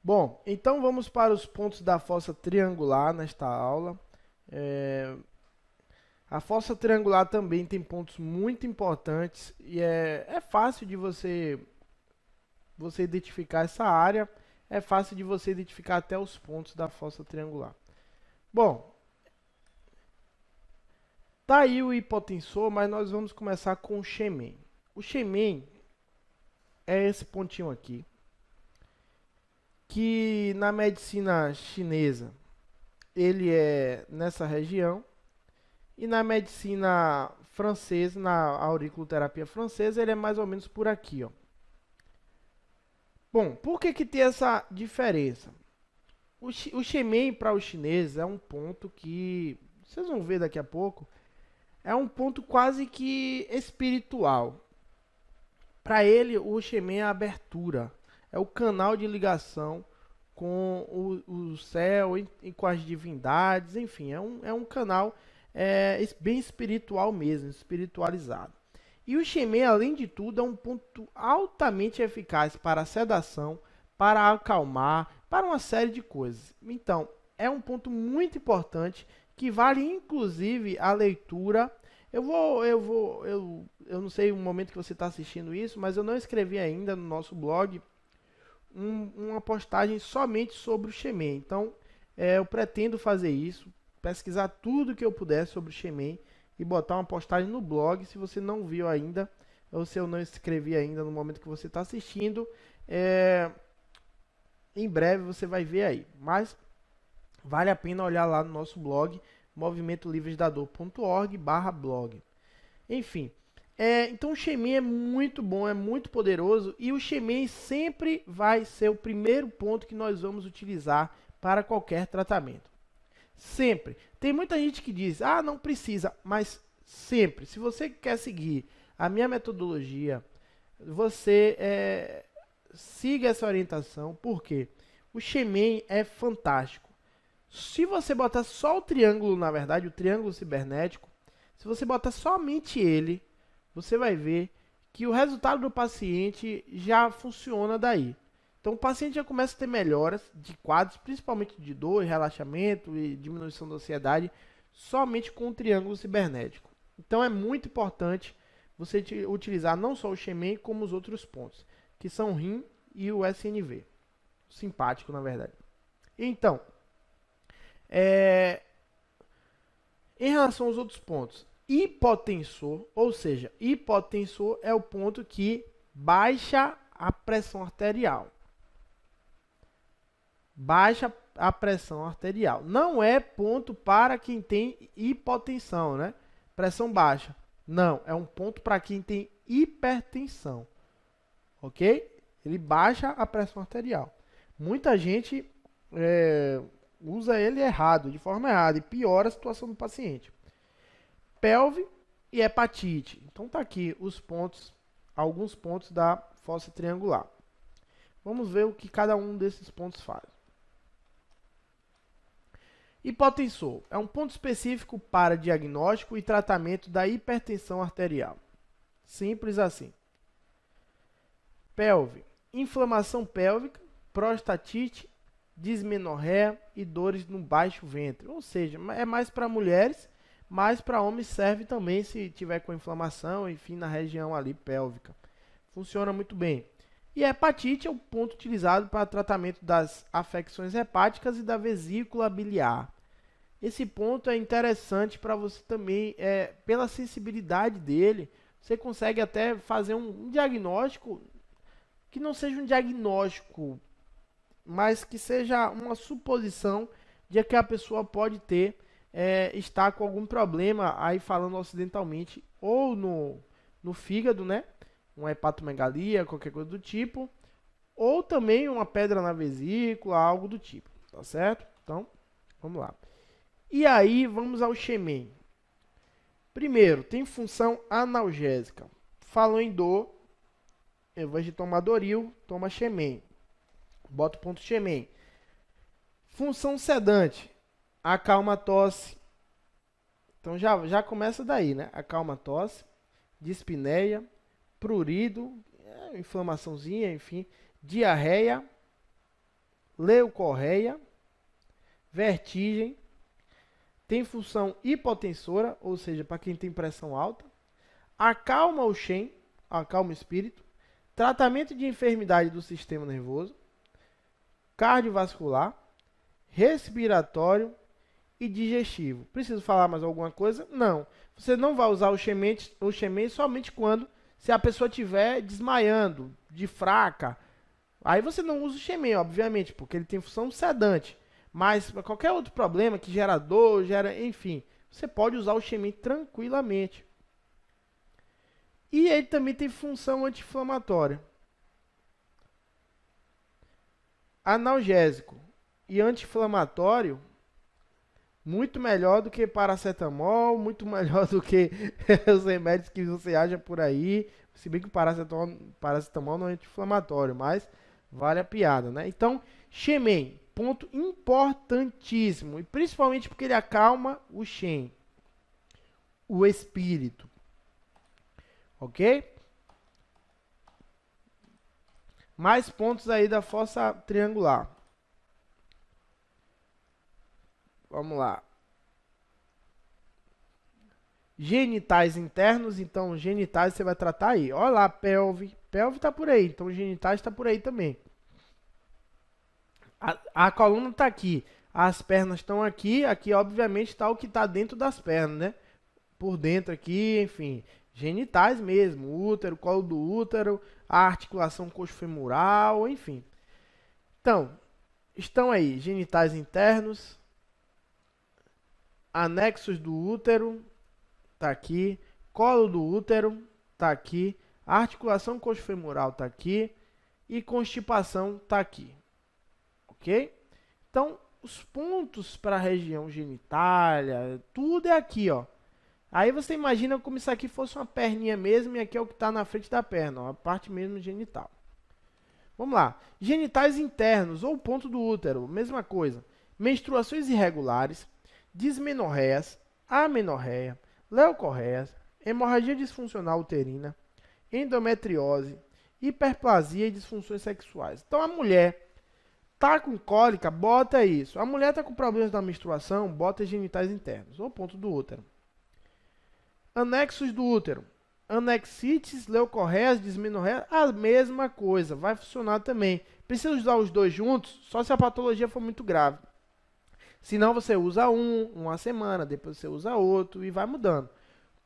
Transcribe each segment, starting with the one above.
Bom, então vamos para os pontos da fossa triangular nesta aula. A fossa triangular também tem pontos muito importantes e é fácil de você identificar essa área, é fácil de você identificar até os pontos da fossa triangular. Bom, tá aí o hipotensor, mas nós vamos começar com o shemen. O shemen é esse pontinho aqui, que na medicina chinesa ele é nessa região, e na medicina francesa, na auriculoterapia francesa, ele é mais ou menos por aqui, ó. Bom, por que que tem essa diferença? O shemen para os chineses é um ponto que, vocês vão ver daqui a pouco, é um ponto quase que espiritual. Para ele, o shemen é a abertura, é o canal de ligação com o céu e com as divindades, enfim, é um canal bem espiritual mesmo, espiritualizado. E o shemen, além de tudo, é um ponto altamente eficaz para a sedação, para acalmar, para uma série de coisas. Então, é um ponto muito importante que vale inclusive a leitura. Eu não sei o momento que você está assistindo isso, mas eu não escrevi ainda no nosso blog uma postagem somente sobre o shemen. Então, eu pretendo fazer isso, pesquisar tudo que eu puder sobre o shemen e botar uma postagem no blog. Se você não viu ainda, ou se eu não escrevi ainda no momento que você está assistindo, em breve você vai ver aí. Mas vale a pena olhar lá no nosso blog, movimentolivresdador.org/blog. Enfim, então o shemen é muito bom, é muito poderoso, e o shemen sempre vai ser o primeiro ponto que nós vamos utilizar para qualquer tratamento. Sempre. Tem muita gente que diz, ah, não precisa, mas sempre. Se você quer seguir a minha metodologia, você siga essa orientação, porque o shemen é fantástico. Se você botar só o triângulo, na verdade, o triângulo cibernético, se você botar somente ele, você vai ver que o resultado do paciente já funciona daí. Então o paciente já começa a ter melhoras de quadros, principalmente de dor, relaxamento e diminuição da ansiedade, somente com o triângulo cibernético. Então é muito importante você utilizar não só o shemen, como os outros pontos, que são o rim e o SNV. Simpático, na verdade. Então, em relação aos outros pontos, hipotensor, ou seja, hipotensor é o ponto que baixa a pressão arterial. Baixa a pressão arterial. Não é ponto para quem tem hipotensão, né? Pressão baixa. Não, é um ponto para quem tem hipertensão. Ok? Ele baixa a pressão arterial. Muita gente usa ele errado, de forma errada, e piora a situação do paciente. Pelve e hepatite. Então tá aqui os pontos, alguns pontos da fossa triangular. Vamos ver o que cada um desses pontos faz. Hipotensor é um ponto específico para diagnóstico e tratamento da hipertensão arterial. Simples assim. Pelve, inflamação pélvica, prostatite, dismenorreia e dores no baixo ventre. Ou seja, é mais para mulheres, mas para homens serve também se tiver com inflamação, enfim, na região ali pélvica. Funciona muito bem. E a hepatite é o ponto utilizado para tratamento das afecções hepáticas e da vesícula biliar. Esse ponto é interessante para você também, pela sensibilidade dele, você consegue até fazer um diagnóstico que não seja um diagnóstico, mas que seja uma suposição de que a pessoa pode ter, estar com algum problema, aí falando ocidentalmente, ou no fígado, né? Uma hepatomegalia, qualquer coisa do tipo, ou também uma pedra na vesícula, algo do tipo, tá certo? Então, vamos lá. E aí, vamos ao shemen. Primeiro, tem função analgésica. Falou em dor, ao invés de tomar Doril, toma shemen. Bota o ponto shemen. Função sedante. Acalma a tosse. Então já começa daí, né? Acalma a tosse. Dispneia. Prurido. Inflamaçãozinha, enfim. Diarreia. leucorreia, vertigem, tem função hipotensora, ou seja, para quem tem pressão alta, acalma o Shen, acalma o espírito, tratamento de enfermidade do sistema nervoso, cardiovascular, respiratório e digestivo. Preciso falar mais alguma coisa? Não. Você não vai usar o Xemen somente quando, se a pessoa estiver desmaiando, de fraca. Aí você não usa o Xemen, obviamente, porque ele tem função sedante. Mas para qualquer outro problema que gera dor, enfim, você pode usar o Xemen tranquilamente. E ele também tem função anti-inflamatória. Analgésico e anti-inflamatório, muito melhor do que paracetamol, muito melhor do que os remédios que você acha por aí. Se bem que o paracetamol não é anti-inflamatório, mas vale a piada, né? Então, Xemen, ponto importantíssimo, e principalmente porque ele acalma o Shen, o espírito. Ok? Mais pontos aí da fossa triangular. Vamos lá. Genitais internos, então genitais você vai tratar aí. Olha lá, pelve. Pelve tá por aí, então genitais tá por aí também. A coluna tá aqui. As pernas estão aqui. Aqui, obviamente, está o que está dentro das pernas, né? Por dentro aqui, enfim. Genitais mesmo. Útero, colo do útero, a articulação coxofemoral, enfim. Então, estão aí genitais internos, anexos do útero, tá aqui, colo do útero, tá aqui, articulação coxofemoral tá aqui e constipação tá aqui. OK? Então, os pontos para a região genitália, tudo é aqui, ó. Aí você imagina como isso aqui fosse uma perninha mesmo e aqui é o que está na frente da perna, ó, a parte mesmo genital. Vamos lá. Genitais internos ou ponto do útero, mesma coisa. Menstruações irregulares, dismenorreias, amenorreia, leucorreias, hemorragia disfuncional uterina, endometriose, hiperplasia e disfunções sexuais. Então a mulher tá com cólica, bota isso. A mulher tá com problemas da menstruação, bota genitais internos ou ponto do útero. Anexos do útero. Anexites, leucorreias, dismenorreias, a mesma coisa, vai funcionar também. Precisa usar os dois juntos, só se a patologia for muito grave. Senão você usa uma semana, depois você usa outro e vai mudando.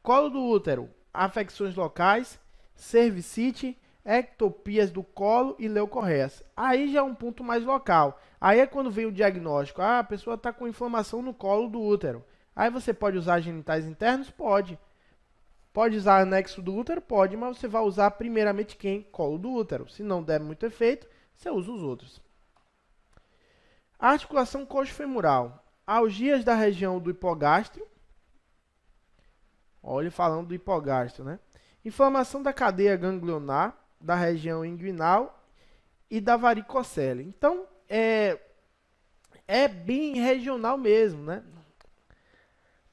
Colo do útero, afecções locais, cervicite, ectopias do colo e leucorreias. Aí já é um ponto mais local. Aí é quando vem o diagnóstico. Ah, a pessoa está com inflamação no colo do útero. Aí você pode usar genitais internos? Pode. Pode usar anexo do útero? Pode, mas você vai usar primeiramente quem? Colo do útero. Se não der muito efeito, você usa os outros. Articulação coxofemoral. Algias da região do hipogástrio. Olha, falando do hipogástrio, né? Inflamação da cadeia ganglionar, da região inguinal e da varicocele. Então, é bem regional mesmo, né?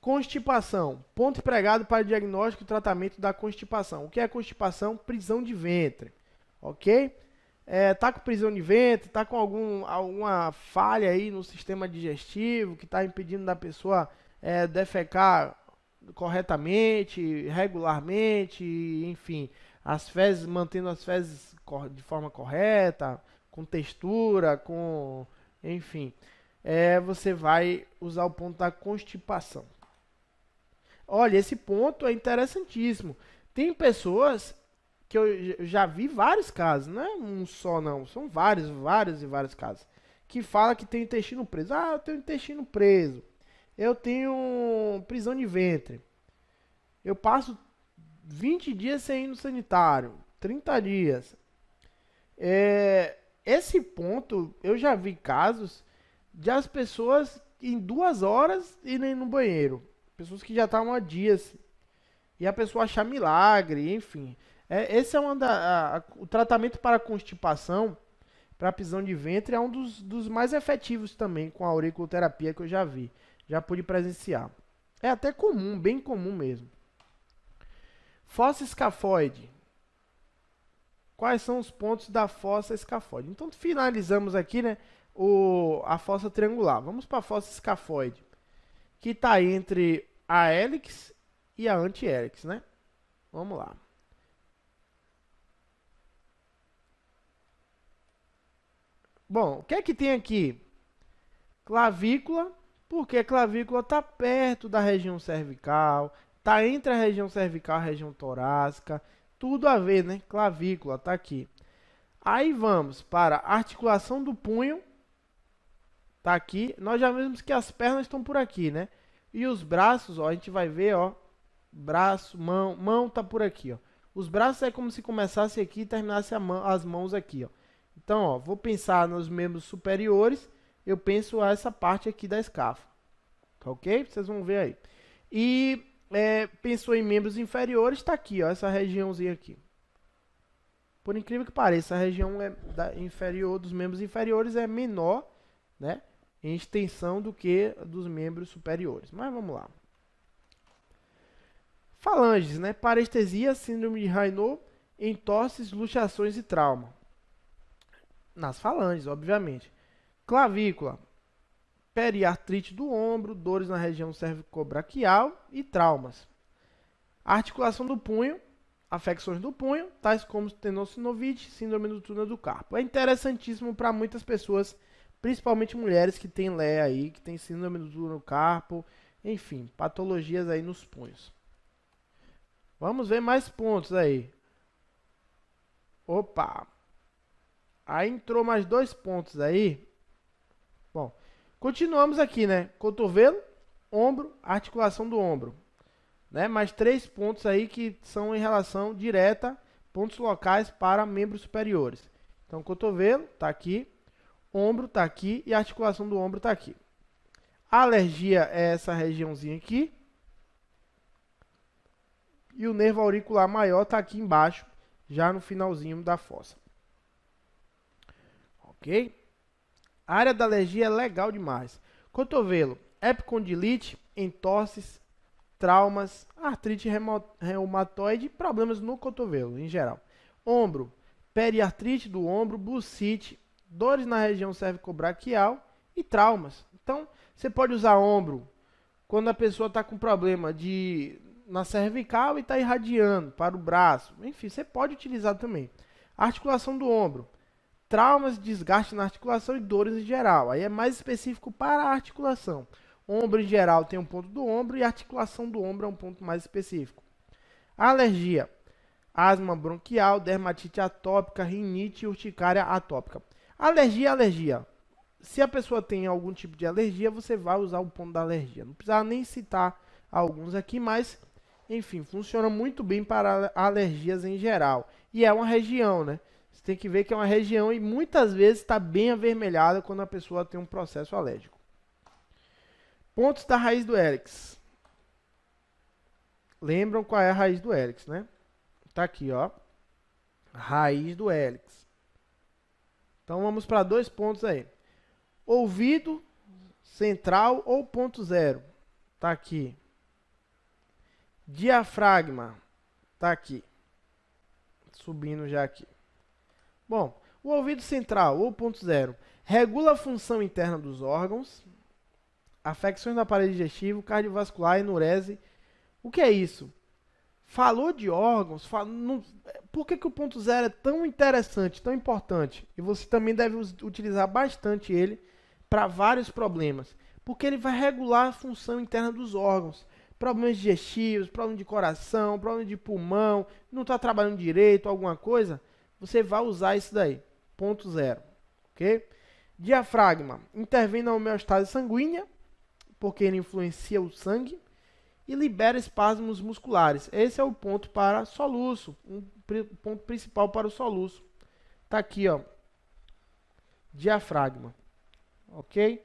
Constipação. Ponto empregado para diagnóstico e tratamento da constipação. O que é constipação? Prisão de ventre. Ok? Tá com prisão de ventre, tá com alguma falha aí no sistema digestivo que está impedindo da pessoa defecar corretamente, regularmente, enfim, as fezes, mantendo as fezes de forma correta, com textura, enfim, você vai usar o ponto da constipação. Olha, esse ponto é interessantíssimo. Tem pessoas que eu já vi vários casos, não é um só não, são vários casos, que fala que tem intestino preso. Ah, eu tenho intestino preso, eu tenho prisão de ventre, eu passo 20 dias sem ir no sanitário, 30 dias. Esse ponto, eu já vi casos de as pessoas em 2 horas irem no banheiro, pessoas que já estavam há dias, e a pessoa achar milagre, enfim. Esse é o tratamento para constipação, para prisão de ventre, é um dos mais efetivos também, com a auriculoterapia que eu já vi. Já pude presenciar. É até comum, bem comum mesmo. Fossa escafoide. Quais são os pontos da fossa escafoide? Então, finalizamos aqui, né, a fossa triangular. Vamos para a fossa escafoide, que está entre a hélix e a anti-hélix, né? Vamos lá. Bom, o que é que tem aqui? Clavícula, porque a clavícula está perto da região cervical, está entre a região cervical e a região torácica, tudo a ver, né? Clavícula está aqui. Aí vamos para a articulação do punho, está aqui. Nós já vimos que as pernas estão por aqui, né? E os braços, ó, a gente vai ver, ó, braço, mão tá por aqui, ó. Os braços é como se começasse aqui e terminasse as mãos aqui, ó. Então, ó, vou pensar nos membros superiores, eu penso essa parte aqui da escáfula, tá ok? Vocês vão ver aí. E pensou em membros inferiores, está aqui, ó, essa regiãozinha aqui. Por incrível que pareça, a região inferior dos membros inferiores é menor, né, em extensão do que dos membros superiores. Mas vamos lá. Falanges, né? Parestesia, síndrome de Raynaud, entorses, luxações e trauma. Nas falanges, obviamente. Clavícula, periartrite do ombro, dores na região cervicobraquial e traumas. Articulação do punho, afecções do punho, tais como tenossinovite, síndrome do túnel do carpo. É interessantíssimo para muitas pessoas, principalmente mulheres que têm LEA aí, que tem síndrome do túnel do carpo, enfim, patologias aí nos punhos. Vamos ver mais pontos aí. Opa! Aí entrou mais 2 pontos aí. Bom, continuamos aqui, né? Cotovelo, ombro, articulação do ombro. Né? Mais 3 pontos aí que são em relação direta, pontos locais para membros superiores. Então, cotovelo está aqui, ombro está aqui e a articulação do ombro está aqui. A alergia é essa regiãozinha aqui. E o nervo auricular maior está aqui embaixo, já no finalzinho da fossa. Ok? A área da alergia é legal demais. Cotovelo, epicondilite, entorses, traumas, artrite reumatoide, problemas no cotovelo em geral. Ombro, periartrite do ombro, bursite, dores na região cervicobraquial e traumas. Então, você pode usar ombro quando a pessoa está com problema na cervical e está irradiando para o braço. Enfim, você pode utilizar também. Articulação do ombro. Traumas, desgaste na articulação e dores em geral. Aí é mais específico para a articulação. Ombro em geral tem um ponto do ombro e a articulação do ombro é um ponto mais específico. Alergia. Asma bronquial, dermatite atópica, rinite e urticária atópica. Alergia, alergia. Se a pessoa tem algum tipo de alergia, você vai usar o ponto da alergia. Não precisa nem citar alguns aqui, mas enfim, funciona muito bem para alergias em geral. E é uma região, né? Você tem que ver que é uma região e muitas vezes está bem avermelhada quando a pessoa tem um processo alérgico. Pontos da raiz do hélix. Lembram qual é a raiz do hélix, né? Tá aqui, ó. Raiz do hélix. Então vamos para 2 pontos aí. Ouvido central ou ponto zero. Tá aqui. Diafragma, tá aqui, subindo já aqui. Bom, o ouvido central, ou ponto zero, regula a função interna dos órgãos, afecções do aparelho digestivo, cardiovascular, enurese. O que é isso? Falou de órgãos, por que o ponto zero é tão interessante, tão importante? E você também deve utilizar bastante ele para vários problemas, porque ele vai regular a função interna dos órgãos. Problemas digestivos, problema de coração, problema de pulmão, não está trabalhando direito, alguma coisa, você vai usar isso daí, ponto zero, ok? Diafragma, intervém na homeostase sanguínea, porque ele influencia o sangue, e libera espasmos musculares. Esse é o ponto para soluço, um ponto principal para o soluço. Está aqui, ó, diafragma, ok?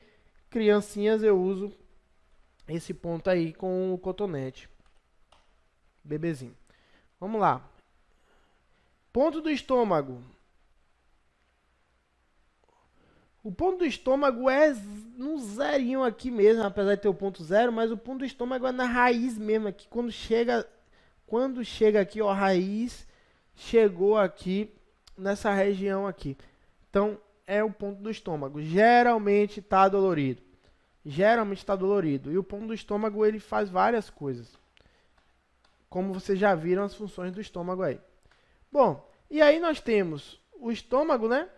Criancinhas eu uso esse ponto aí com o cotonete. Bebezinho. Vamos lá. Ponto do estômago. O ponto do estômago é no zerinho aqui mesmo, apesar de ter o ponto zero, mas o ponto do estômago é na raiz mesmo, aqui quando chega aqui, ó, a raiz chegou aqui nessa região aqui. Então, é o ponto do estômago. Geralmente está dolorido. Geralmente está dolorido. E o ponto do estômago, ele faz várias coisas. Como vocês já viram as funções do estômago aí. Bom, e aí nós temos o estômago, né?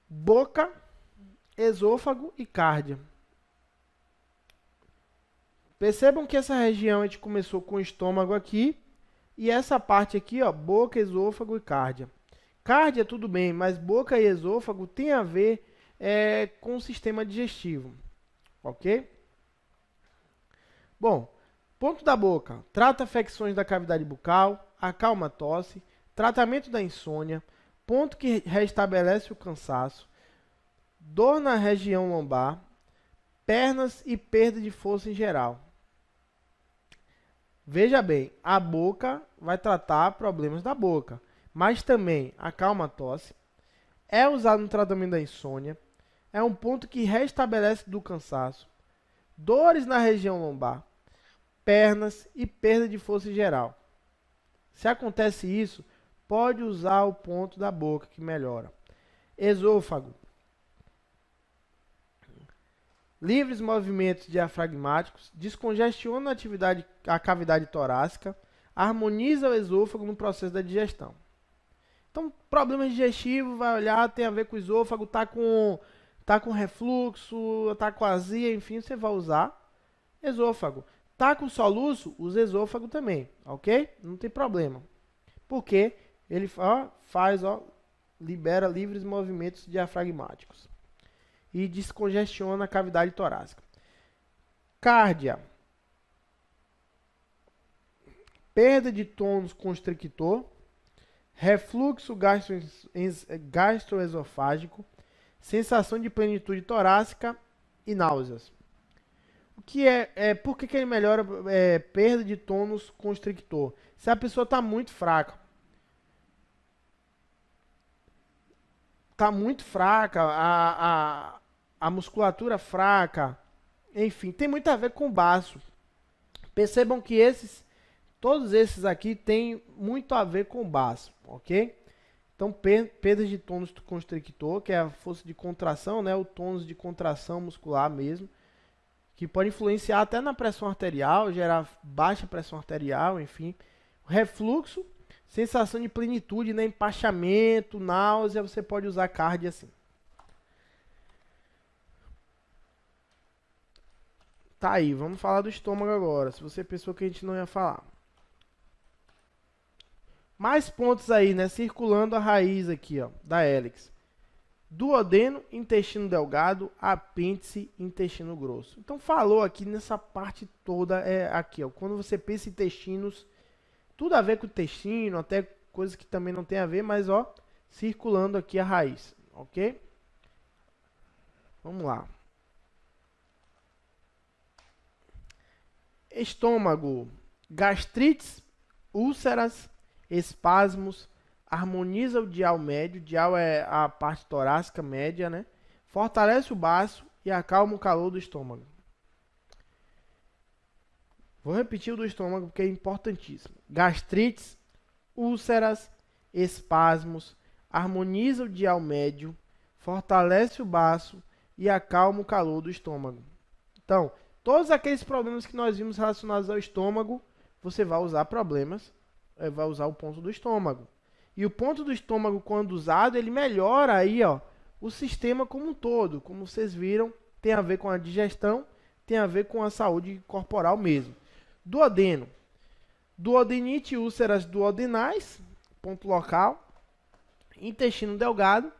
Boca, esôfago e cárdia. Percebam que essa região a gente começou com o estômago aqui. E essa parte aqui, ó, boca, esôfago e cárdia. Cárdia tudo bem, mas boca e esôfago tem a ver com o sistema digestivo. Ok? Bom, ponto da boca. Trata afecções da cavidade bucal, acalma a tosse, tratamento da insônia, ponto que restabelece o cansaço, dor na região lombar, pernas e perda de força em geral. Veja bem, a boca vai tratar problemas da boca, mas também acalma a tosse, é usado no tratamento da insônia, é um ponto que restabelece do cansaço, dores na região lombar, pernas e perda de força em geral. Se acontece isso, pode usar o ponto da boca que melhora. Esôfago. Livres movimentos diafragmáticos, descongestiona a cavidade torácica, harmoniza o esôfago no processo da digestão. Então, problema digestivo, vai olhar, tem a ver com o esôfago, tá com refluxo, tá com azia, enfim, você vai usar esôfago. Tá com soluço, usa esôfago também, ok? Não tem problema. Porque ele libera livres movimentos diafragmáticos e descongestiona a cavidade torácica. Cárdia. Perda de tônus constrictor, refluxo gastroesofágico, sensação de plenitude torácica e náuseas. O que por que ele melhora perda de tônus constrictor? Se a pessoa está muito fraca. Está muito fraca, a musculatura fraca, enfim, tem muito a ver com o baço. Percebam que todos esses aqui têm muito a ver com o baço, ok? Então, perda de tônus constrictor, que é a força de contração, né, o tônus de contração muscular mesmo, que pode influenciar até na pressão arterial, gerar baixa pressão arterial, enfim. Refluxo, sensação de plenitude, né, empachamento, náusea, você pode usar cárdia assim. Tá aí, vamos falar do estômago agora, se você pensou que a gente não ia falar. Mais pontos aí, né, circulando a raiz aqui, ó, da hélice. Duodeno, intestino delgado, apêndice, intestino grosso. Então falou aqui nessa parte toda, aqui, ó, quando você pensa em intestinos, tudo a ver com o intestino, até coisas que também não tem a ver, mas ó, circulando aqui a raiz, ok? Vamos lá. Estômago, gastrites, úlceras, espasmos, harmoniza o dial médio, dial é a parte torácica média, né? Fortalece o baço e acalma o calor do estômago. Vou repetir o do estômago porque é importantíssimo. Gastrites, úlceras, espasmos, harmoniza o dial médio, fortalece o baço e acalma o calor do estômago. Então, todos aqueles problemas que nós vimos relacionados ao estômago, você vai usar vai usar o ponto do estômago. E o ponto do estômago, quando usado, ele melhora aí, ó, o sistema como um todo. Como vocês viram, tem a ver com a digestão, tem a ver com a saúde corporal mesmo. Duodeno. Duodenite, úlceras duodenais, ponto local. Intestino delgado,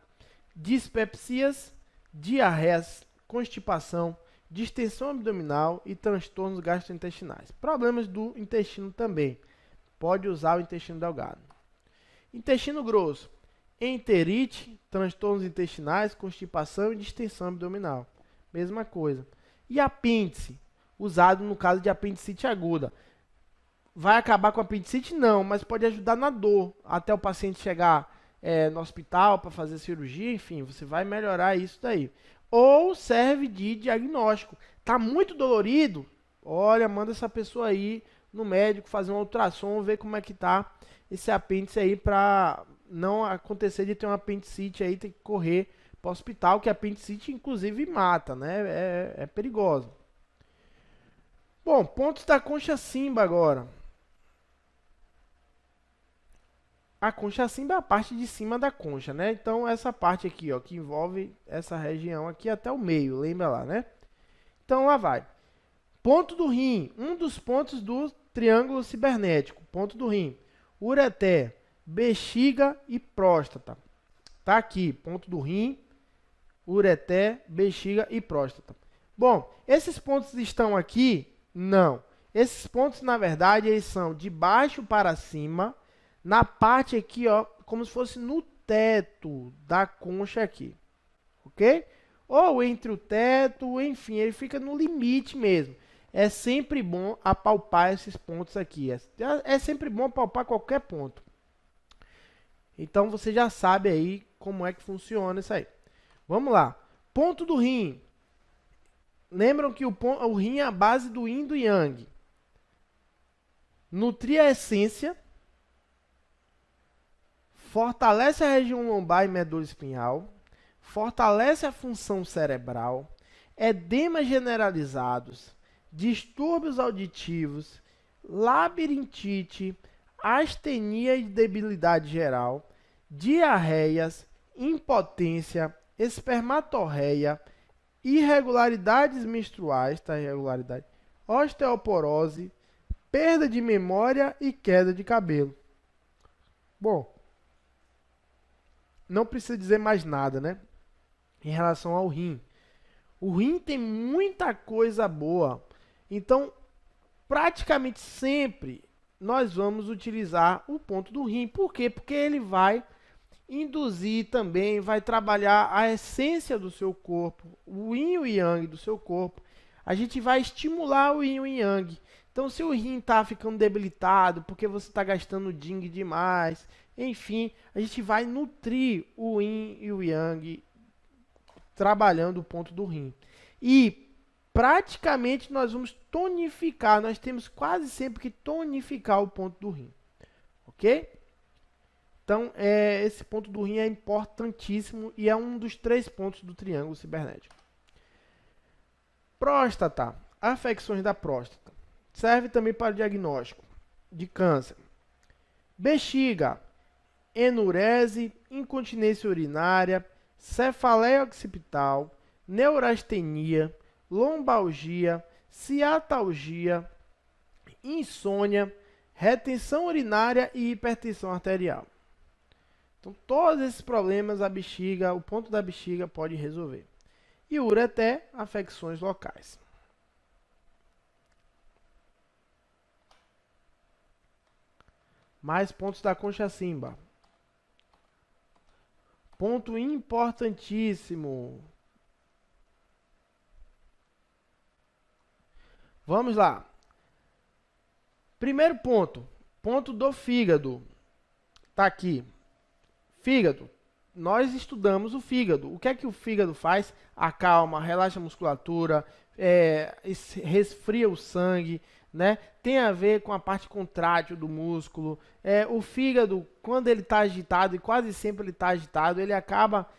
dispepsias, diarreias, constipação, distensão abdominal e transtornos gastrointestinais. Problemas do intestino também. Pode usar o intestino delgado. Intestino grosso, enterite, transtornos intestinais, constipação e distensão abdominal. Mesma coisa. E apêndice, usado no caso de apendicite aguda. Vai acabar com a apendicite? Não, mas pode ajudar na dor, até o paciente chegar no hospital para fazer cirurgia, enfim, você vai melhorar isso daí. Ou serve de diagnóstico. Tá muito dolorido? Olha, manda essa pessoa aí no médico fazer um ultrassom, ver como é que tá esse apêndice aí para não acontecer de ter uma apendicite aí, ter que correr para o hospital, que a apendicite inclusive mata, né? É perigosa. Bom, pontos da concha Simba agora. A concha Simba é a parte de cima da concha, né? Então essa parte aqui, ó, que envolve essa região aqui até o meio, lembra lá, né? Então lá vai. Ponto do rim, um dos pontos do triângulo cibernético. Ponto do rim. Ureter, bexiga e próstata. Tá aqui, ponto do rim, ureter, bexiga e próstata. Bom, esses pontos estão aqui? Não. Esses pontos, na verdade, eles são de baixo para cima, na parte aqui, ó, como se fosse no teto da concha aqui. Ok? Ou entre o teto, enfim, ele fica no limite mesmo. É sempre bom apalpar esses pontos aqui. É sempre bom apalpar qualquer ponto. Então você já sabe aí como é que funciona isso aí. Vamos lá. Ponto do rim. Lembram que o rim é a base do yin e do yang. Nutrir a essência. Fortalece a região lombar e medula espinhal. Fortalece a função cerebral. Edemas generalizados. Distúrbios auditivos. Labirintite. Astenia e debilidade geral. Diarreias. Impotência. Espermatorreia. Irregularidades menstruais, tá? Irregularidade. Osteoporose. Perda de memória e queda de cabelo. Bom, não precisa dizer mais nada, né? Em relação ao rim. O rim tem muita coisa boa. Então, praticamente sempre nós vamos utilizar o ponto do rim. Por quê? Porque ele vai induzir também, vai trabalhar a essência do seu corpo, o yin e o yang do seu corpo. A gente vai estimular o yin e o yang. Então, se o rim está ficando debilitado, porque você está gastando ding demais, enfim, a gente vai nutrir o yin e o yang, trabalhando o ponto do rim. E, praticamente, nós vamos tonificar, nós temos quase sempre que tonificar o ponto do rim. Ok? Então, esse ponto do rim é importantíssimo e é um dos 3 pontos do triângulo cibernético. Próstata, afecções da próstata. Serve também para o diagnóstico de câncer. Bexiga, enurese, incontinência urinária, cefaleia occipital, neurastenia, lombalgia, ciatalgia, insônia, retenção urinária e hipertensão arterial. Então, todos esses problemas a bexiga, o ponto da bexiga pode resolver. E o ureter, afecções locais. Mais pontos da concha Simba. Ponto importantíssimo. Vamos lá. Primeiro ponto. Ponto do fígado. Tá aqui. Fígado. Nós estudamos o fígado. O que é que o fígado faz? Acalma, relaxa a musculatura, resfria o sangue, né? Tem a ver com a parte contrátil do músculo. O fígado, quando ele está agitado, e quase sempre ele está agitado, ele acaba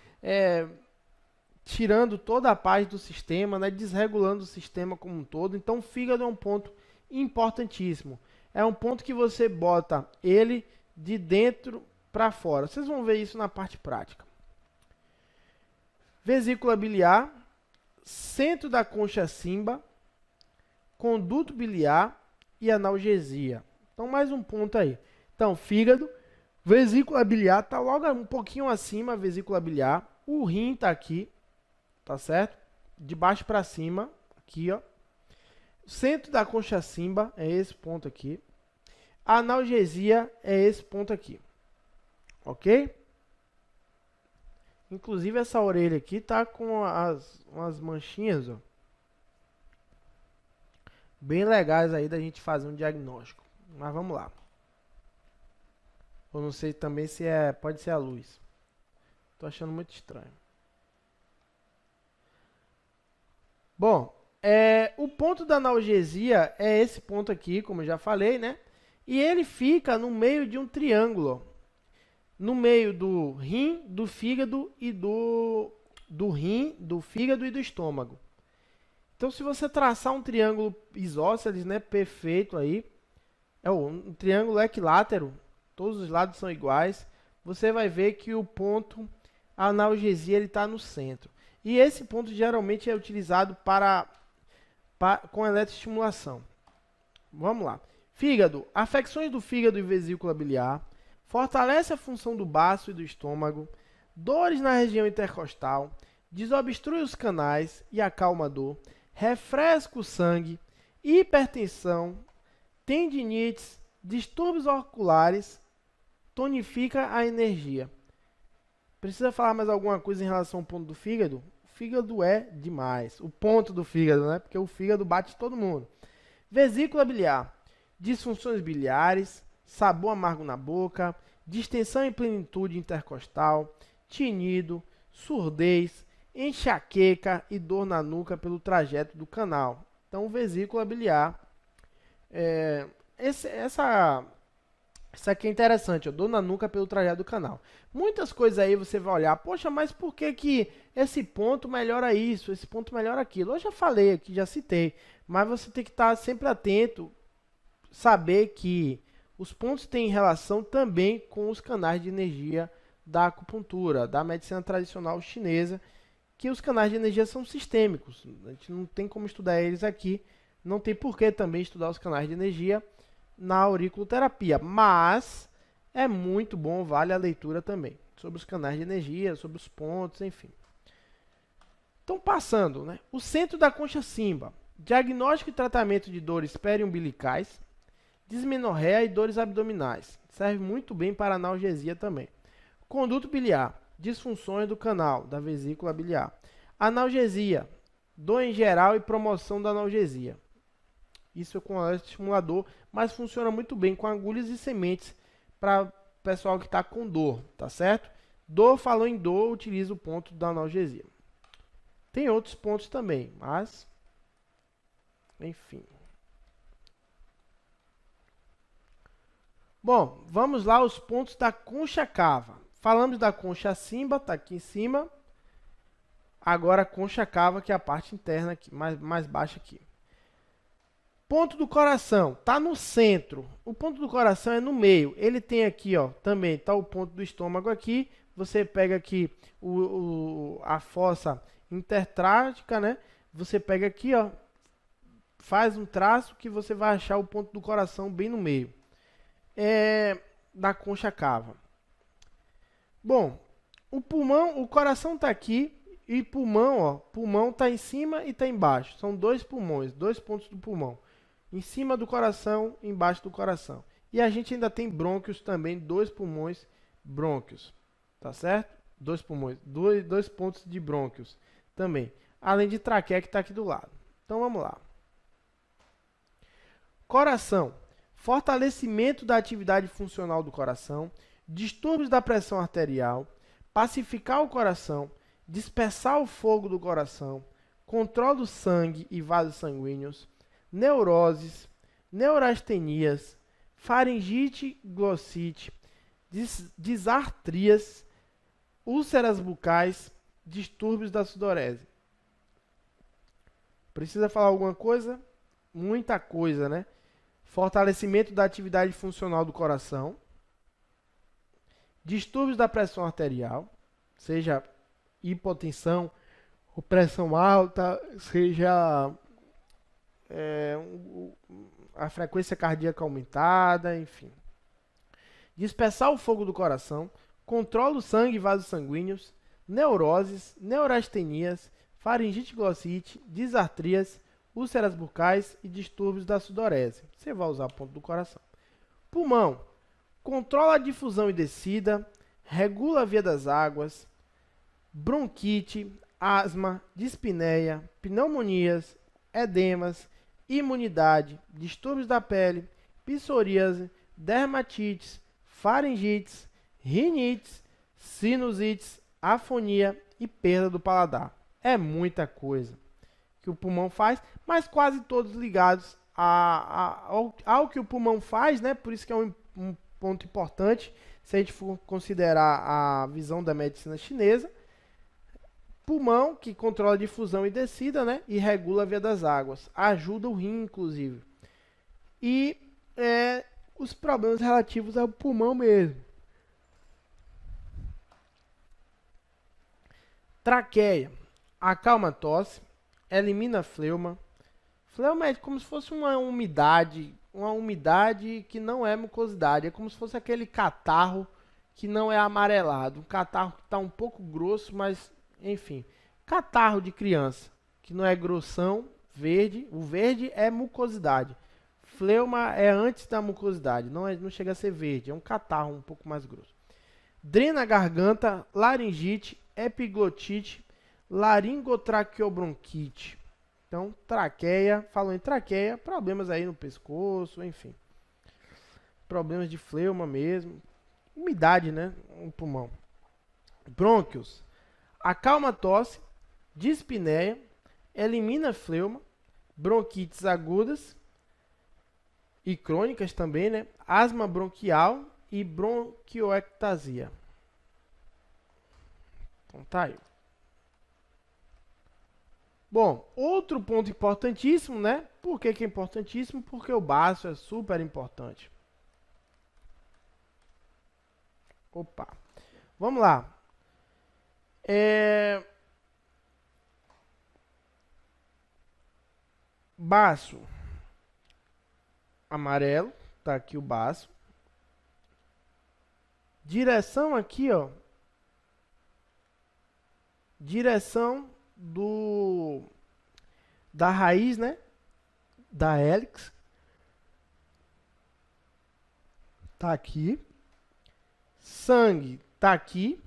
tirando toda a paz do sistema, né? Desregulando o sistema como um todo. Então, o fígado é um ponto importantíssimo. É um ponto que você bota ele de dentro para fora. Vocês vão ver isso na parte prática. Vesícula biliar, centro da concha Simba, conduto biliar e analgesia. Então, mais um ponto aí. Então, fígado, vesícula biliar, está logo um pouquinho acima a vesícula biliar. O rim está aqui, tá certo? De baixo para cima, aqui, ó. Centro da concha Simba é esse ponto aqui. A analgesia é esse ponto aqui. Ok? Inclusive essa orelha aqui tá com umas manchinhas, ó, bem legais aí da gente fazer um diagnóstico. Mas vamos lá. Eu não sei também se pode ser a luz. Tô achando muito estranho. Bom, o ponto da analgesia é esse ponto aqui, como eu já falei, né? E ele fica no meio de um triângulo. no meio do rim, do fígado e do rim, do fígado e do estômago. Então, se você traçar um triângulo isósceles, né, perfeito aí, um triângulo equilátero, todos os lados são iguais, você vai ver que o ponto analgesia ele está no centro. E esse ponto geralmente é utilizado com eletroestimulação. Vamos lá. Fígado. Afecções do fígado e vesícula biliar. Fortalece a função do baço e do estômago. Dores na região intercostal. Desobstrui os canais e acalma a dor. Refresca o sangue. Hipertensão. Tendinites. Distúrbios oculares. Tonifica a energia. Precisa falar mais alguma coisa em relação ao ponto do fígado? O fígado é demais. O ponto do fígado, né? Porque o fígado bate todo mundo. Vesícula biliar. Disfunções biliares, sabor amargo na boca, distensão e plenitude intercostal, tinido, surdez, enxaqueca e dor na nuca pelo trajeto do canal. Então, vesícula biliar. Essa aqui é interessante, ó, dor na nuca pelo trajeto do canal. Muitas coisas aí você vai olhar, poxa, mas por que esse ponto melhora isso, esse ponto melhora aquilo? Eu já falei aqui, já citei, mas você tem que estar sempre atento, saber que os pontos têm relação também com os canais de energia da acupuntura, da medicina tradicional chinesa, que os canais de energia são sistêmicos. A gente não tem como estudar eles aqui, não tem por que também estudar os canais de energia na auriculoterapia, mas é muito bom, vale a leitura também, sobre os canais de energia, sobre os pontos, enfim. Então, passando, né? O centro da concha Simba, diagnóstico e tratamento de dores periumbilicais, dismenorreia e dores abdominais, serve muito bem para analgesia também. Conduto biliar, disfunções do canal, da vesícula biliar. Analgesia, dor em geral e promoção da analgesia. Isso é com estimulador, mas funciona muito bem com agulhas e sementes para pessoal que está com dor, tá certo? Dor, falou em dor, utiliza o ponto da analgesia. Tem outros pontos também, mas enfim. Bom, vamos lá os pontos da concha cava. Falamos da concha Simba, está aqui em cima. Agora a concha cava, que é a parte interna aqui, mais baixa aqui. Ponto do coração, está no centro. O ponto do coração é no meio. Ele tem aqui, ó, também está o ponto do estômago aqui. Você pega aqui a fossa intertrágica, né? Você pega aqui, ó, faz um traço que você vai achar o ponto do coração bem no meio. Da concha cava. Bom, o pulmão, o coração está aqui e pulmão, ó, pulmão está em cima e está embaixo. São dois pulmões, dois pontos do pulmão. Em cima do coração, embaixo do coração. E a gente ainda tem brônquios também, dois pulmões, brônquios. Tá certo? Dois pulmões, dois pontos de brônquios também. Além de traqueia que está aqui do lado. Então vamos lá. Coração. Fortalecimento da atividade funcional do coração. Distúrbios da pressão arterial. Pacificar o coração. Dispersar o fogo do coração. Controle do sangue e vasos sanguíneos. Neuroses, neurastenias, faringite, glossite, disartrias, úlceras bucais, distúrbios da sudorese. Precisa falar alguma coisa? Muita coisa, né? Fortalecimento da atividade funcional do coração, distúrbios da pressão arterial, seja hipotensão, ou pressão alta, seja a frequência cardíaca aumentada, enfim. Dispersar o fogo do coração, controla o sangue e vasos sanguíneos, neuroses, neurastenias, faringite glossite, disartrias, úlceras bucais e distúrbios da sudorese. Você vai usar o ponto do coração. Pulmão, controla a difusão e descida, regula a via das águas, bronquite, asma, dispneia, pneumonias, edemas, imunidade, distúrbios da pele, psoríase, dermatites, faringites, rinites, sinusites, afonia e perda do paladar. É muita coisa que o pulmão faz, mas quase todos ligados ao que o pulmão faz, né? Por isso que é um ponto importante se a gente for considerar a visão da medicina chinesa. Pulmão, que controla a difusão e descida, né? E regula a via das águas. Ajuda o rim, inclusive. E os problemas relativos ao pulmão mesmo. Traqueia. Acalma a tosse. Elimina a fleuma. Fleuma é como se fosse uma umidade que não é mucosidade. É como se fosse aquele catarro que não é amarelado. Um catarro que está um pouco grosso, mas enfim. Catarro de criança, que não é grossão, verde. O verde é mucosidade. Fleuma é antes da mucosidade, não chega a ser verde, é um catarro um pouco mais grosso. Drena a garganta, laringite, epiglotite, laringotraqueobronquite. Então, traqueia, falou em traqueia, problemas aí no pescoço, enfim. Problemas de fleuma mesmo. Umidade, né? No pulmão. Brônquios. Acalma a tosse, dispneia, elimina fleuma, bronquites agudas e crônicas também, né? Asma bronquial e bronquioectasia. Então tá aí. Bom, outro ponto importantíssimo, né? Por que é importantíssimo? Porque o baço é super importante. Opa. Vamos lá. Baço amarelo, tá aqui o baço. Direção aqui, ó. Direção da raiz, né? Da hélix. Tá aqui. Sangue tá aqui.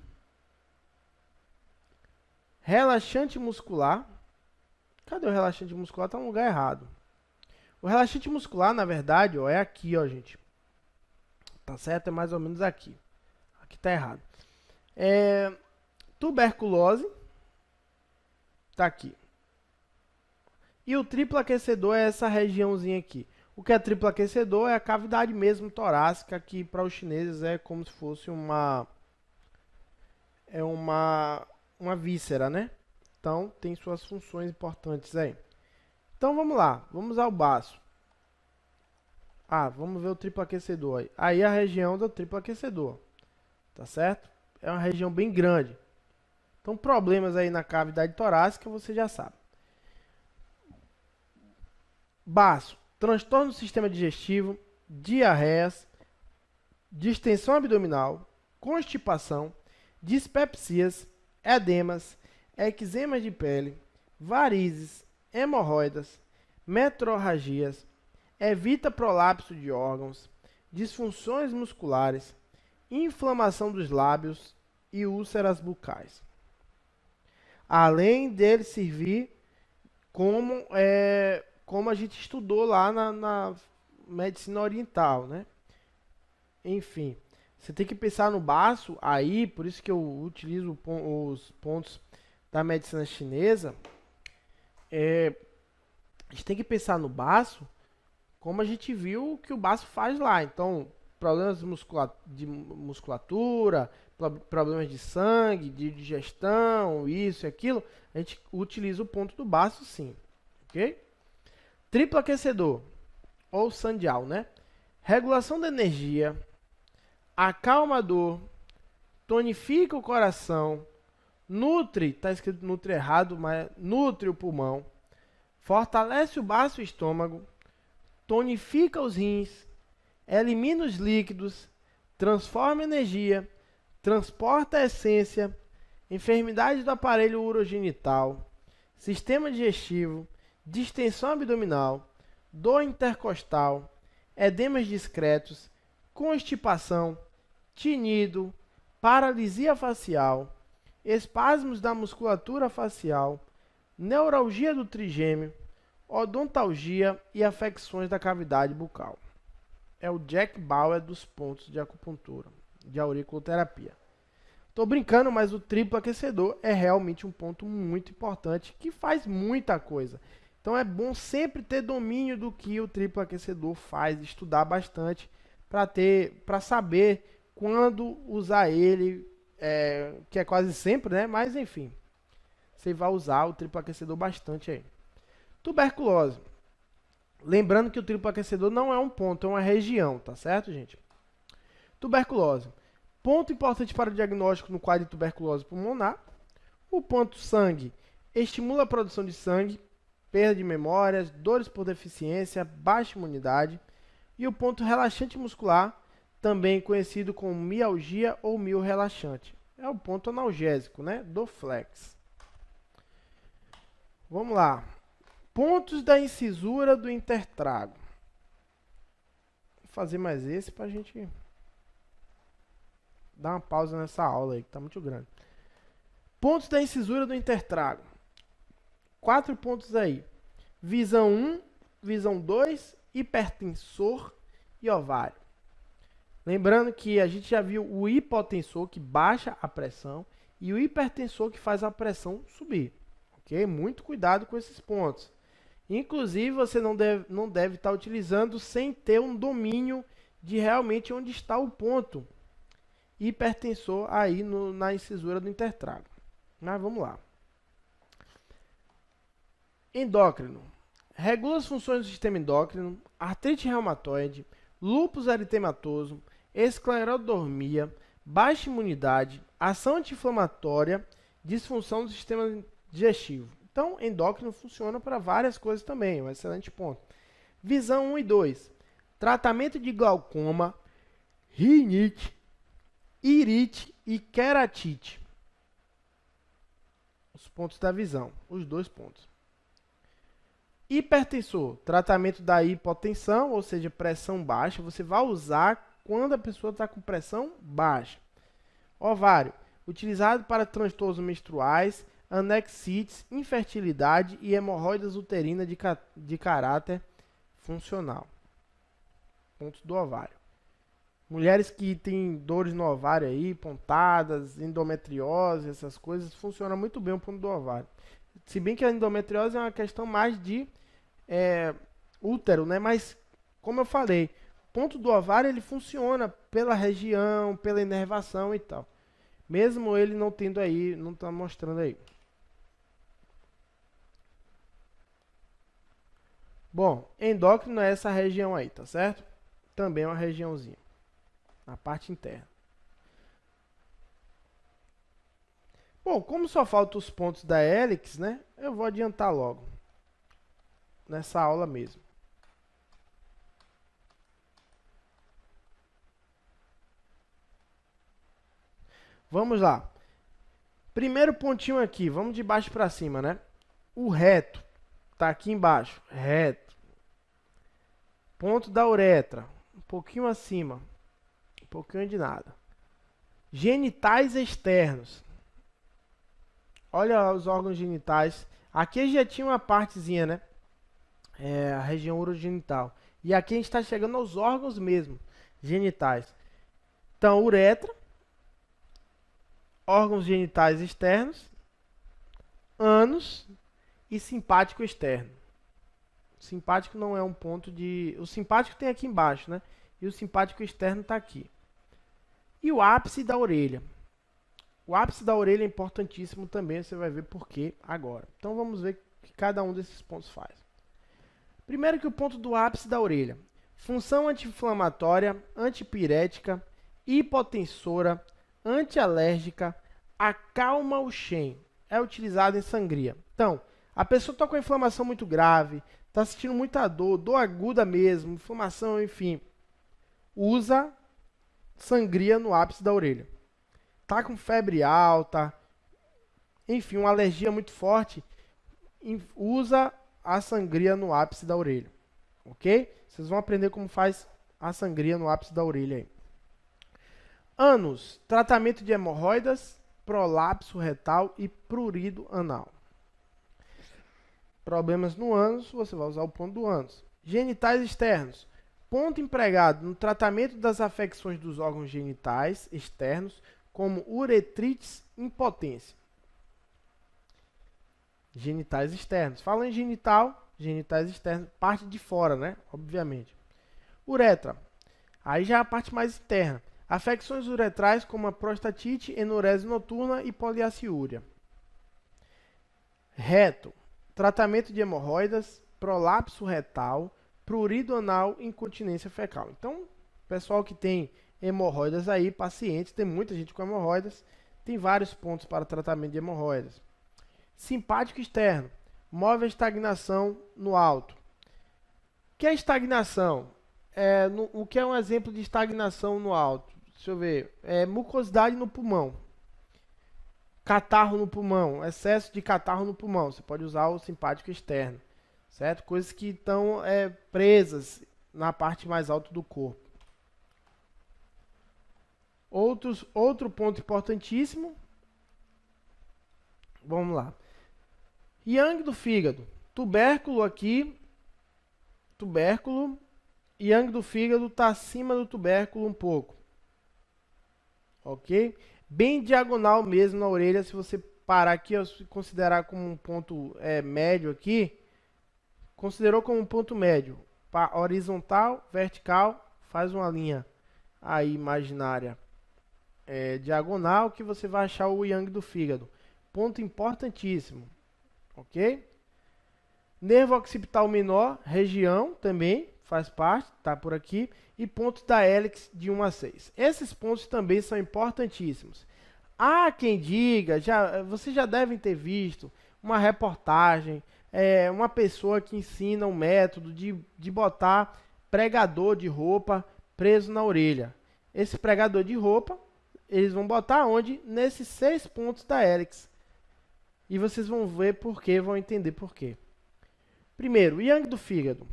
Relaxante muscular. Cadê o relaxante muscular? Tá no lugar errado. O relaxante muscular, na verdade, ó, é aqui, ó, gente. Tá certo? É mais ou menos aqui. Aqui tá errado. Tuberculose. Tá aqui. E o triplo aquecedor é essa regiãozinha aqui. O que é triplo aquecedor é a cavidade mesmo torácica, que para os chineses é como se fosse uma víscera, né? Então, tem suas funções importantes aí. Então, vamos lá. Vamos ao baço. Vamos ver o triplo aquecedor aí. Aí é a região do triplo aquecedor. Tá certo? É uma região bem grande. Então, problemas aí na cavidade torácica, você já sabe. Baço. Transtorno do sistema digestivo, diarreias, distensão abdominal, constipação, dispepsias, edemas, eczemas de pele, varizes, hemorroidas, metrorragias, evita prolapso de órgãos, disfunções musculares, inflamação dos lábios e úlceras bucais. Além dele servir como a gente estudou lá na medicina oriental, né? Enfim, você tem que pensar no baço aí, por isso que eu utilizo os pontos da medicina chinesa. A gente tem que pensar no baço como a gente viu que o baço faz lá. Então, problemas de musculatura, problemas de sangue, de digestão, isso e aquilo, a gente utiliza o ponto do baço sim, ok? Triplo aquecedor, ou sandial, né? Regulação da energia, acalma a dor, tonifica o coração, nutre, tá escrito nutre errado, mas nutre o pulmão, fortalece o baço e o estômago, tonifica os rins, elimina os líquidos, transforma energia, transporta a essência, enfermidades do aparelho urogenital, sistema digestivo, distensão abdominal, dor intercostal, edemas discretos, constipação, tinido, paralisia facial, espasmos da musculatura facial, neuralgia do trigêmeo, odontalgia e afecções da cavidade bucal. É o Jack Bauer dos pontos de acupuntura, de auriculoterapia. Tô brincando, mas o triplo aquecedor é realmente um ponto muito importante que faz muita coisa. Então é bom sempre ter domínio do que o triplo aquecedor faz, estudar bastante para saber quando usar ele, que é quase sempre, né? Mas enfim, você vai usar o triplo aquecedor bastante aí. Tuberculose. Lembrando que o triplo aquecedor não é um ponto, é uma região, tá certo, gente? Tuberculose. Ponto importante para o diagnóstico no quadro de tuberculose pulmonar. O ponto sangue estimula a produção de sangue, perda de memórias, dores por deficiência, baixa imunidade. E o ponto relaxante muscular, também conhecido como mialgia ou miorrelaxante. É o ponto analgésico, né? Do flex. Vamos lá. Pontos da incisura do intertrago. Vou fazer mais esse para a gente dar uma pausa nessa aula aí, que está muito grande. Pontos da incisura do intertrago. 4 pontos aí. Visão 1, visão 2, hipertensor e ovário. Lembrando que a gente já viu o hipotensor, que baixa a pressão, e o hipertensor, que faz a pressão subir. Ok? Muito cuidado com esses pontos. Inclusive, você não deve estar utilizando sem ter um domínio de realmente onde está o ponto hipertensor aí na incisura do intertrago. Mas vamos lá. Endócrino. Regula as funções do sistema endócrino, artrite reumatoide, lúpus eritematoso, esclerodermia, baixa imunidade, ação anti-inflamatória, disfunção do sistema digestivo. Então, endócrino funciona para várias coisas também, um excelente ponto. Visão 1 e 2. Tratamento de glaucoma, rinite, irite e queratite. Os pontos da visão, os 2 pontos. Hipertensor, tratamento da hipotensão, ou seja, pressão baixa. Você vai usar quando a pessoa está com pressão baixa. Ovário, utilizado para transtornos menstruais, anexites, infertilidade e hemorroidas uterinas de caráter funcional. Pontos do ovário. Mulheres que têm dores no ovário aí, pontadas, endometriose, essas coisas, funciona muito bem o ponto do ovário. Se bem que a endometriose é uma questão mais de útero, né? Mas, como eu falei, o ponto do ovário ele funciona pela região, pela inervação e tal. Mesmo ele não tendo aí, não está mostrando aí. Bom, endócrino é essa região aí, tá certo? Também é uma regiãozinha, na parte interna. Bom, como só faltam os pontos da hélix, né? Eu vou adiantar logo, nessa aula mesmo. Vamos lá. Primeiro pontinho aqui, vamos de baixo para cima, né? O reto, tá aqui embaixo, reto. Ponto da uretra, um pouquinho acima, um pouquinho de nada. Genitais externos. Olha os órgãos genitais. Aqui já tinha uma partezinha, né? A região urogenital. E aqui a gente está chegando aos órgãos mesmo, genitais. Então, uretra, órgãos genitais externos, ânus e simpático externo. O simpático não é um ponto de... O simpático tem aqui embaixo, né? E o simpático externo está aqui. E o ápice da orelha. O ápice da orelha é importantíssimo também, você vai ver por quê agora. Então vamos ver o que cada um desses pontos faz. Primeiro que o ponto do ápice da orelha. Função anti-inflamatória, antipirética, hipotensora, antialérgica, acalma o Shen. É utilizado em sangria. Então, a pessoa está com inflamação muito grave, está sentindo muita dor, dor aguda mesmo, inflamação, enfim. Usa sangria no ápice da orelha. Tá com febre alta, enfim, uma alergia muito forte, usa a sangria no ápice da orelha, ok? Vocês vão aprender como faz a sangria no ápice da orelha aí. Ânus, tratamento de hemorroidas, prolapso retal e prurido anal. Problemas no ânus, você vai usar o ponto do ânus. Genitais externos, ponto empregado no tratamento das afecções dos órgãos genitais externos, como uretrites, impotência. Genitais externos. Fala em genital, genitais externos, parte de fora, né? Obviamente. Uretra. Aí já é a parte mais interna. Afecções uretrais como a prostatite, enurese noturna e poliaciúria. Reto, tratamento de hemorroidas, prolapso retal, prurido anal, incontinência fecal. Então, pessoal que tem hemorroidas aí, pacientes, tem muita gente com hemorroidas, tem vários pontos para tratamento de hemorroidas. Simpático externo, move a estagnação no alto. O que é estagnação? O que é um exemplo de estagnação no alto? Deixa eu ver. Mucosidade no pulmão. Catarro no pulmão. Excesso de catarro no pulmão. Você pode usar o simpático externo. Certo? Coisas que estão presas na parte mais alta do corpo. Outro ponto importantíssimo. Vamos lá. Yang do fígado. Tubérculo aqui. Tubérculo. Yang do fígado está acima do tubérculo um pouco. Ok? Bem diagonal mesmo na orelha. Se você parar aqui, se considerar como um ponto médio aqui. Considerou como um ponto médio. Horizontal, vertical. Faz uma linha aí imaginária diagonal que você vai achar o yang do fígado. Ponto importantíssimo. Ok? Nervo occipital menor, região também faz parte, tá por aqui. E pontos da hélice de 1 a 6. Esses pontos também são importantíssimos. Há quem diga, vocês já devem ter visto uma reportagem, uma pessoa que ensina um método de botar pregador de roupa preso na orelha. Esse pregador de roupa, eles vão botar onde? Nesses 6 pontos da hélice. E vocês vão ver por quê, vão entender por quê. Primeiro, o yang do fígado.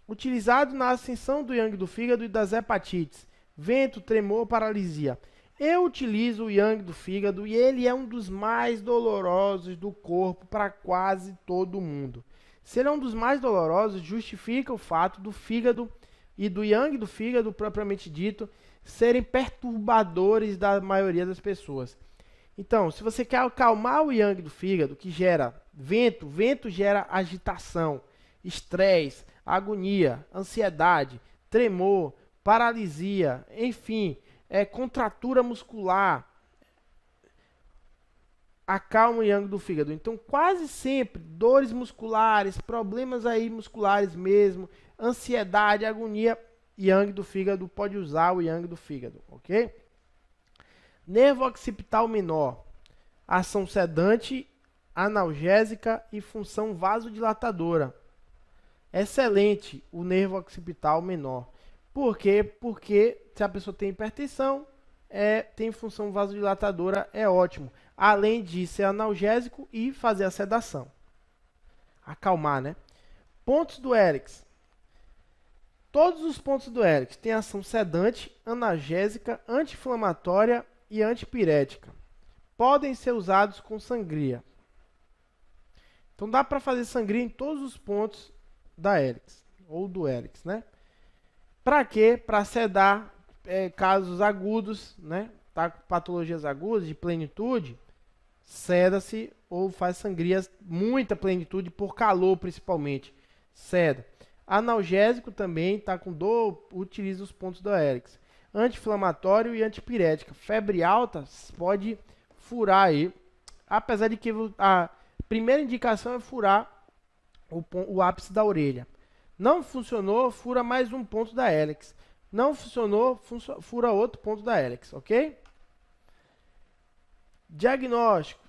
Utilizado na ascensão do yang do fígado e das hepatites. Vento, tremor, paralisia. Eu utilizo o yang do fígado e ele é um dos mais dolorosos do corpo para quase todo mundo. Se ele é um dos mais dolorosos, justifica o fato do fígado e do yang do fígado, propriamente dito, serem perturbadores da maioria das pessoas. Então, se você quer acalmar o yang do fígado, que gera vento, vento gera agitação, estresse, agonia, ansiedade, tremor, paralisia, enfim, contratura muscular, acalma o yang do fígado. Então, quase sempre, dores musculares, problemas aí musculares mesmo, ansiedade, agonia, yang do fígado, pode usar o yang do fígado, ok? Nervo occipital menor, ação sedante, analgésica e função vasodilatadora. Excelente o nervo occipital menor. Por quê? Porque se a pessoa tem hipertensão, tem função vasodilatadora, é ótimo. Além de ser analgésico e fazer a sedação. Acalmar, né? Pontos do Hélix. Todos os pontos do Hélix têm ação sedante, analgésica, anti-inflamatória e antipirética. Podem ser usados com sangria. Então dá para fazer sangria em todos os pontos da hélix, ou do hélix, né? Para quê? Para sedar casos agudos, né? Tá com patologias agudas de plenitude, seda-se ou faz sangria, muita plenitude por calor principalmente, seda. Analgésico também, tá com dor, utiliza os pontos da hélix. Anti-inflamatório e antipirética. Febre alta pode furar aí, apesar de que a primeira indicação é furar o ápice da orelha. Não funcionou, fura mais um ponto da hélix. Não funcionou, fura outro ponto da hélix, ok? Diagnóstico.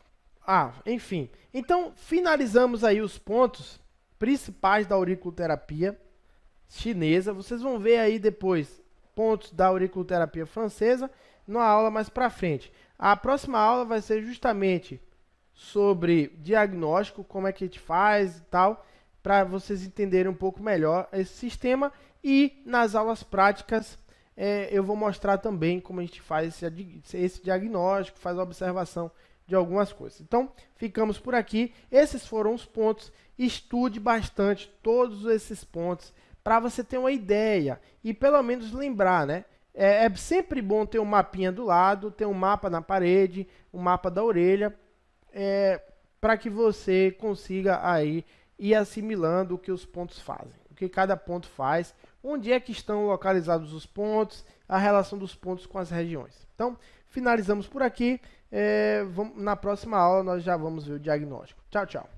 Enfim. Então, finalizamos aí os pontos principais da auriculoterapia chinesa. Vocês vão ver aí depois pontos da auriculoterapia francesa numa aula mais para frente. A próxima aula vai ser justamente sobre diagnóstico, como é que a gente faz e tal, para vocês entenderem um pouco melhor esse sistema. E nas aulas práticas eu vou mostrar também como a gente faz esse diagnóstico, faz a observação de algumas coisas. Então, ficamos por aqui. Esses foram os pontos. Estude bastante todos esses pontos para você ter uma ideia e pelo menos lembrar, né? É sempre bom ter um mapinha do lado, ter um mapa na parede, um mapa da orelha, para que você consiga aí ir assimilando o que os pontos fazem, o que cada ponto faz, onde é que estão localizados os pontos a relação dos pontos com as regiões. Então, finalizamos por aqui. Na próxima aula nós já vamos ver o diagnóstico. Tchau, tchau.